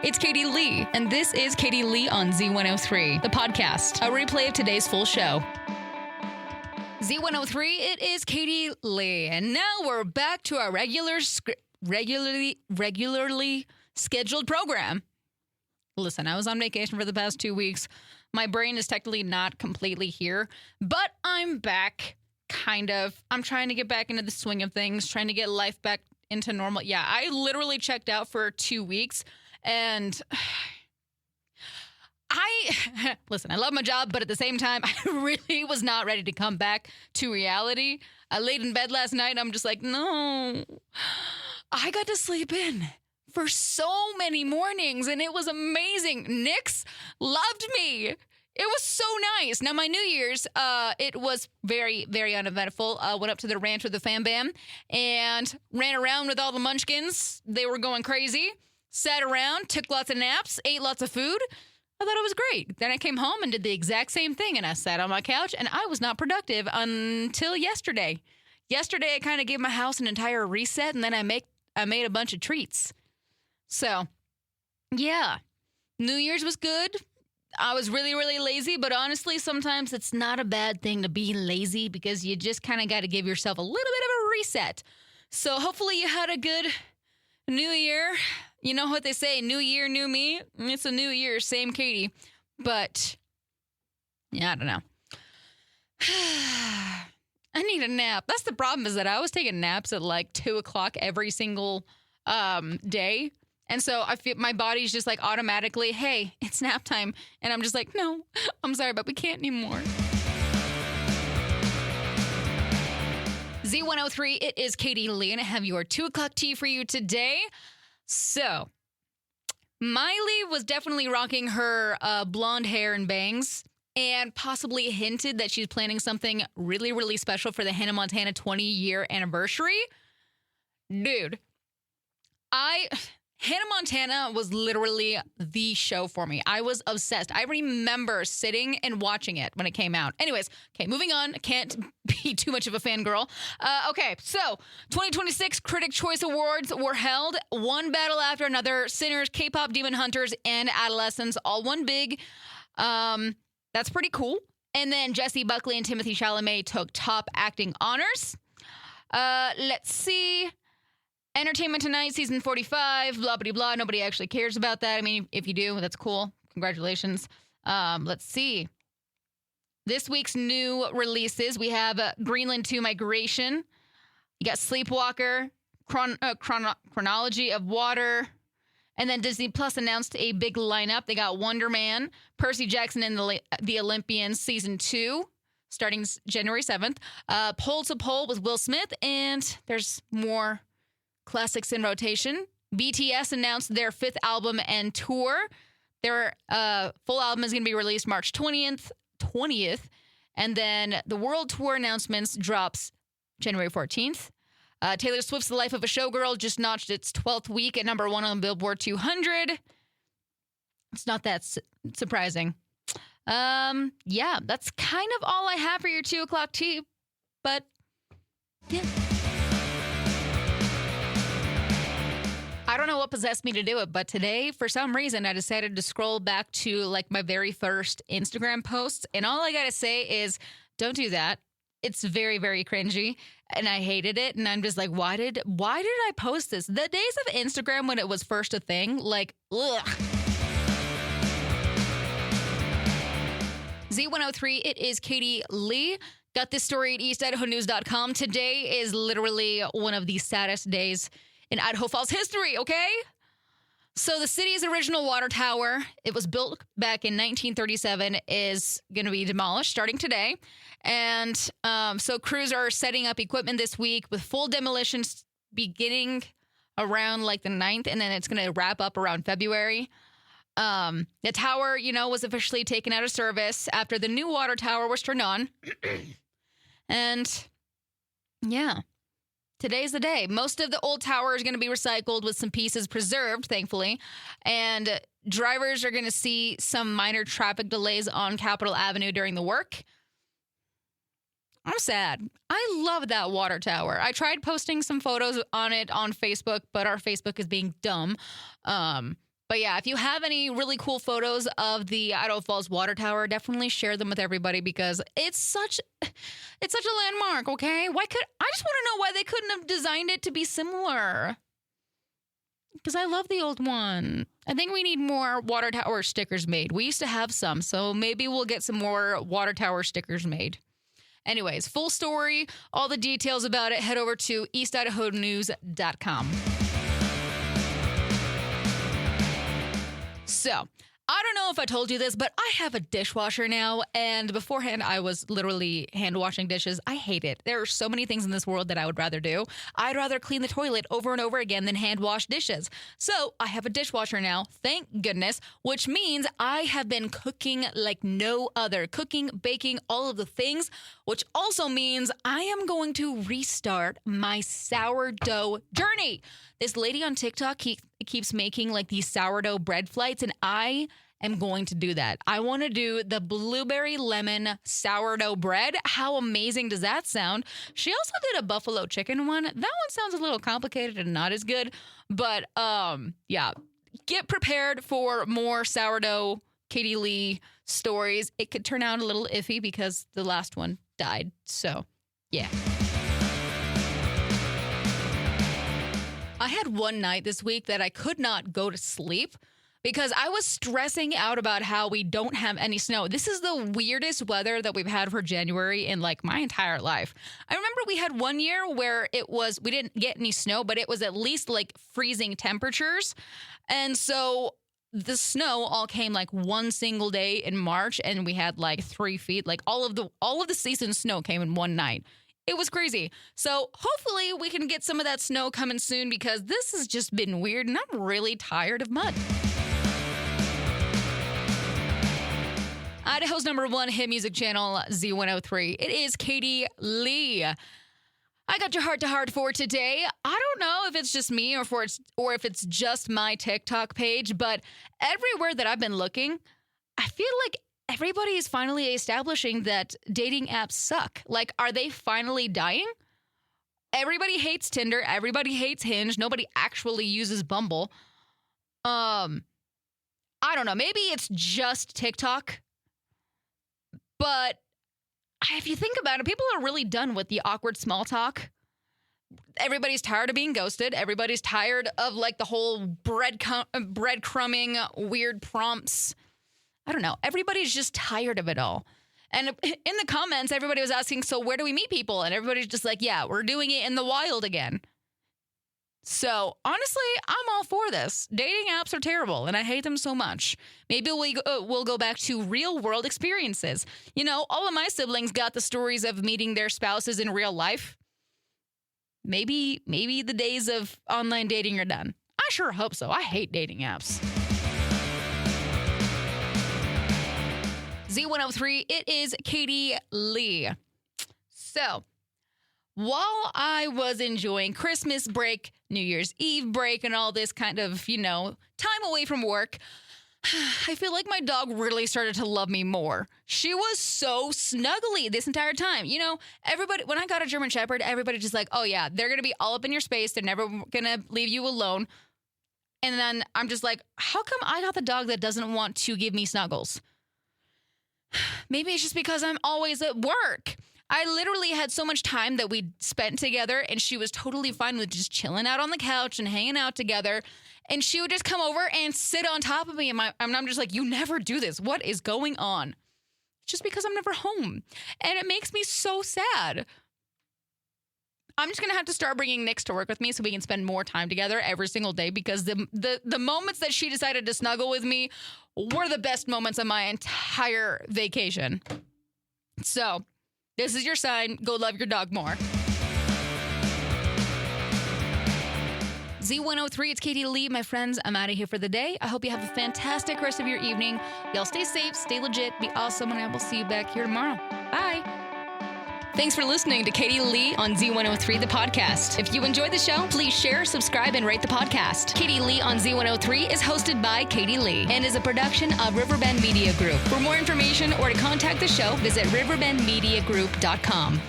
It's Katie Lee, and this is Katie Lee on Z103, the podcast, a replay of today's full show. Z103, it is Katie Lee, and now we're back to our regularly scheduled program. Listen, I was on vacation for the past 2 weeks. My brain is technically not completely here, but I'm back, kind of. I'm trying to get back into the swing of things, trying to get life back into normal. Yeah, I literally checked out for 2 weeks, and listen, I love my job, but at the same time, I really was not ready to come back to reality. I laid in bed last night, and I'm just like, no, I got to sleep in for so many mornings, and it was amazing. Nix loved me. It was so nice. Now, my New Year's, it was very, very uneventful. Went up to the ranch with the fam bam and ran around with all the munchkins. They were going crazy. Sat around, took lots of naps, ate lots of food. I thought it was great. Then I came home and did the exact same thing, and I sat on my couch, and I was not productive until yesterday. Yesterday, I kind of gave my house an entire reset, and then I made a bunch of treats. So, yeah, New Year's was good. I was really, really lazy, but honestly, sometimes it's not a bad thing to be lazy because you just kind of got to give yourself a little bit of a reset. So hopefully you had a good New Year. You know what they say, new year, new me. It's a new year, same Katie. But, yeah, I don't know. I need a nap. That's the problem, is that I was taking naps at like 2 o'clock every single day. And so I feel my body's just like automatically, hey, it's nap time. And I'm just like, no, I'm sorry, but we can't anymore. Z103, it is Katie Lee, and I have your 2 o'clock tea for you today. So, Miley was definitely rocking her blonde hair and bangs, and possibly hinted that she's planning something really, really special for the Hannah Montana 20-year anniversary. Dude, Hannah Montana was literally the show for me. I was obsessed. I remember sitting and watching it when it came out. Anyways, okay, moving on. Can't be too much of a fangirl. Okay, so 2026 Critic Choice Awards were held, one battle after another. Sinners, K-pop Demon Hunters, and Adolescents, all one big. That's pretty cool. And then Jessie Buckley and Timothée Chalamet took top acting honors. Let's see. Entertainment Tonight, season 45, blah, blah, blah. Nobody actually cares about that. I mean, if you do, that's cool. Congratulations. Let's see. This week's new releases, we have Greenland 2 Migration. You got Sleepwalker, Chronology of Water. And then Disney Plus announced a big lineup. They got Wonder Man, Percy Jackson and the Olympians, season 2, starting January 7th. Pole to Pole with Will Smith. And there's more classics in rotation. BTS announced their 5th album and tour. Their full album is going to be released March 20th. And then the world tour announcements drops January 14th. Taylor Swift's The Life of a Showgirl just notched its 12th week at number 1 on Billboard 200. It's not that surprising. Yeah, that's kind of all I have for your 2 o'clock tea. But, yeah. I don't know what possessed me to do it, but today, for some reason, I decided to scroll back to like my very first Instagram posts. And all I got to say is, don't do that. It's very, very cringy. And I hated it. And I'm just like, why did I post this? The days of Instagram when it was first a thing, like, ugh. Z103, it is Katie Lee. Got this story at eastidahonews.com. Today is literally one of the saddest days in Idaho Falls history, okay? So the city's original water tower, it was built back in 1937, is going to be demolished starting today. And so crews are setting up equipment this week with full demolitions beginning around like the 9th, and then it's going to wrap up around February. The tower, was officially taken out of service after the new water tower was turned on. And yeah. Today's the day. Most of the old tower is going to be recycled with some pieces preserved, thankfully. And drivers are going to see some minor traffic delays on Capitol Avenue during the work. I'm sad. I love that water tower. I tried posting some photos on it on Facebook, but our Facebook is being dumb. But yeah, if you have any really cool photos of the Idaho Falls water tower, definitely share them with everybody because it's such a landmark, okay? I just want to know why they couldn't have designed it to be similar. Because I love the old one. I think we need more water tower stickers made. We used to have some, so maybe we'll get some more water tower stickers made. Anyways, full story, all the details about it, head over to eastidahonews.com. So, I don't know if I told you this, but I have a dishwasher now, and beforehand I was literally hand washing dishes. I hate it. There are so many things in this world that I would rather do. I'd rather clean the toilet over and over again than hand wash dishes. So I have a dishwasher now, thank goodness, which means I have been cooking like no other. Cooking, baking, all of the things, which also means I am going to restart my sourdough journey. This lady on TikTok keeps making like these sourdough bread flights, and I am going to do that. I want to do the blueberry lemon sourdough bread. How amazing does that sound? She also did a buffalo chicken one. That one sounds a little complicated and not as good, but yeah. Get prepared for more sourdough Katie Lee stories. It could turn out a little iffy because the last one died. So, yeah. I had one night this week that I could not go to sleep because I was stressing out about how we don't have any snow. This is the weirdest weather that we've had for January in like my entire life. I remember we had one year where we didn't get any snow, but it was at least like freezing temperatures. And so the snow all came like one single day in March, and we had like 3 feet. Like all of the season snow came in one night. It was crazy. So hopefully we can get some of that snow coming soon because this has just been weird and I'm really tired of mud. Idaho's #1 hit music channel, Z103. It is Katie Lee. I got your heart-to-heart for today. I don't know if it's just me or if it's just my TikTok page, but everywhere that I've been looking, I feel like everybody is finally establishing that dating apps suck. Like, are they finally dying? Everybody hates Tinder. Everybody hates Hinge. Nobody actually uses Bumble. I don't know. Maybe it's just TikTok. But if you think about it, people are really done with the awkward small talk. Everybody's tired of being ghosted. Everybody's tired of like the whole breadcrumbing, weird prompts. I don't know. Everybody's just tired of it all. And in the comments, everybody was asking, so where do we meet people? And everybody's just like, yeah, we're doing it in the wild again. So honestly, I'm all for this. Dating apps are terrible, and I hate them so much. Maybe we'll go back to real world experiences. You know, all of my siblings got the stories of meeting their spouses in real life. Maybe the days of online dating are done. I sure hope so. I hate dating apps. Z103, it is Katie Lee. So, while I was enjoying Christmas break, New Year's Eve break, and all this kind of, time away from work, I feel like my dog really started to love me more. She was so snuggly this entire time. Everybody, when I got a German Shepherd, everybody just like, oh yeah, they're going to be all up in your space. They're never going to leave you alone. And then I'm just like, how come I got the dog that doesn't want to give me snuggles? Maybe it's just because I'm always at work. I literally had so much time that we spent together, and she was totally fine with just chilling out on the couch and hanging out together. And she would just come over and sit on top of me. And I'm just like, you never do this. What is going on? It's just because I'm never home. And it makes me so sad. I'm just going to have to start bringing Nix to work with me so we can spend more time together every single day, because the moments that she decided to snuggle with me were the best moments of my entire vacation. So, this is your sign. Go love your dog more. Z103, it's Katie Lee. My friends, I'm out of here for the day. I hope you have a fantastic rest of your evening. Y'all stay safe, stay legit, be awesome, and I will see you back here tomorrow. Bye. Thanks for listening to Katie Lee on Z103, the podcast. If you enjoyed the show, please share, subscribe, and rate the podcast. Katie Lee on Z103 is hosted by Katie Lee and is a production of Riverbend Media Group. For more information or to contact the show, visit riverbendmediagroup.com.